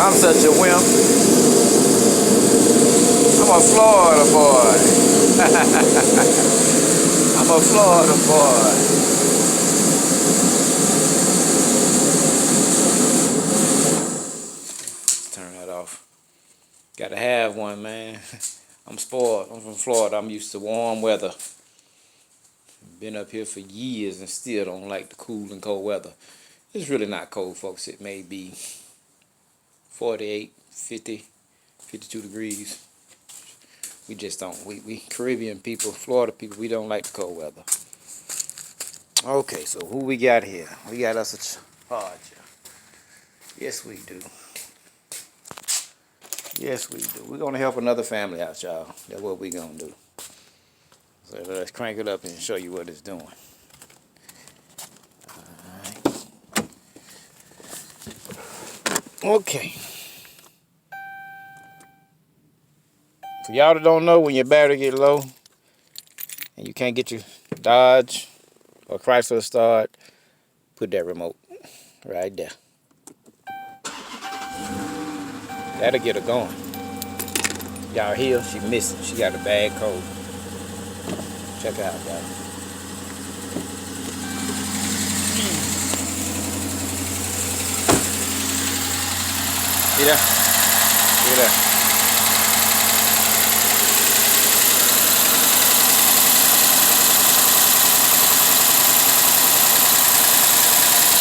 I'm such a wimp. I'm a Florida boy. I'm a Florida boy. Turn that off. Gotta have one, man. I'm spoiled. I'm from Florida. I'm used to warm weather. Been up here for years and still don't like the cool and cold weather. It's really not cold, folks. It may be 48, 50, 52 degrees. We just don't. We Caribbean people, Florida people, we don't like the cold weather. Okay, so who we got here? We got us a charger. Yes, we do. Yes, we do. We're going to help another family out, y'all. That's what we're going to do. So let's crank it up and show you what it's doing. Alright. Okay. For y'all that don't know, when your battery get low and you can't get your Dodge or Chrysler to start, put that remote right there. That'll get her going. Y'all hear? She missing. She got a bad cold. Check it out, guys. See that? See that?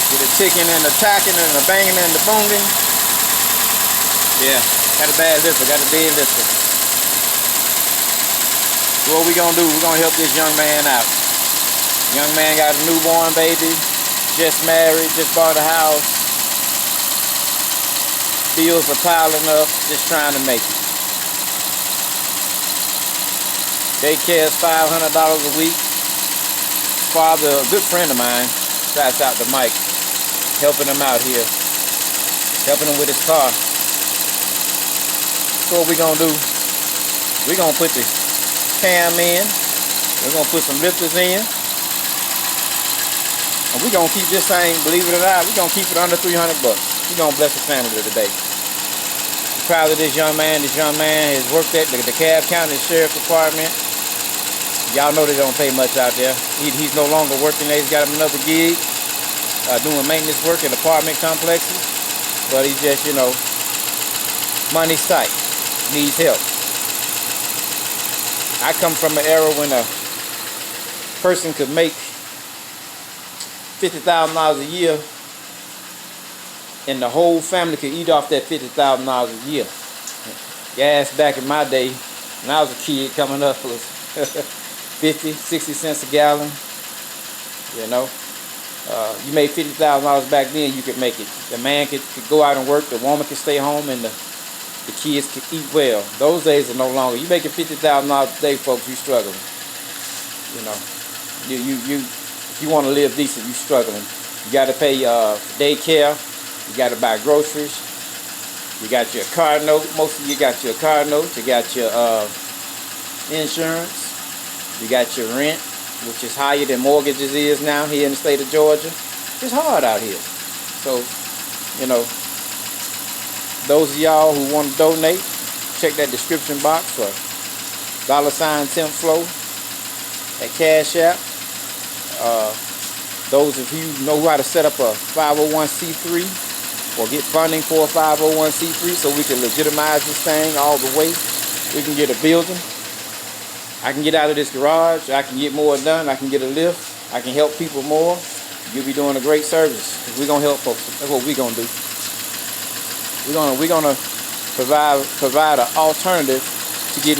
Get the ticking and the tacking and the banging and the booming. Yeah, got a bad lifter, got a dead lifter. So what we gonna do? We're gonna help this young man out. Young man got a newborn baby, just married, just bought a house. Bills are piling up, just trying to make it. Daycare is $500 a week. Father, a good friend of mine, shouts out to Mike, helping him out here, helping him with his car. So what we're going to do, we're going to put the cam in, we're going to put some lifters in, and we're going to keep this thing, believe it or not, we're going to keep it under 300 bucks. We're going to bless the family today. I'm proud of this young man. This young man has worked at the DeKalb County Sheriff Department. Y'all know they don't pay much out there. He's no longer working there. He's got him another gig, doing maintenance work in apartment complexes. But he's just, you know, money's tight. Needs help. I come from an era when a person could make $50,000 a year and the whole family could eat off that $50,000 a year. Gas back in my day, when I was a kid coming up, was 50, 60 cents a gallon. You know, you made $50,000 back then, you could make it. The man could go out and work, the woman could stay home, and the kids could eat well. Those days are no longer. You making $50,000 a day, folks, you struggling. You know, if you want to live decent, you struggling. You got to pay daycare. You got to buy groceries. You got your car note. Most of you got your car note. You got your insurance. You got your rent, which is higher than mortgages is now here in the state of Georgia. It's hard out here. So, you know, those of y'all who want to donate, check that description box for $ TIMPFLO at Cash App. Those of you who know how to set up a 501c3 or get funding for a 501c3 so we can legitimize this thing all the way. We can get a building. I can get out of this garage. I can get more done. I can get a lift. I can help people more. You'll be doing a great service. We're going to help folks. That's what we're going to do. We're gonna provide an alternative to getting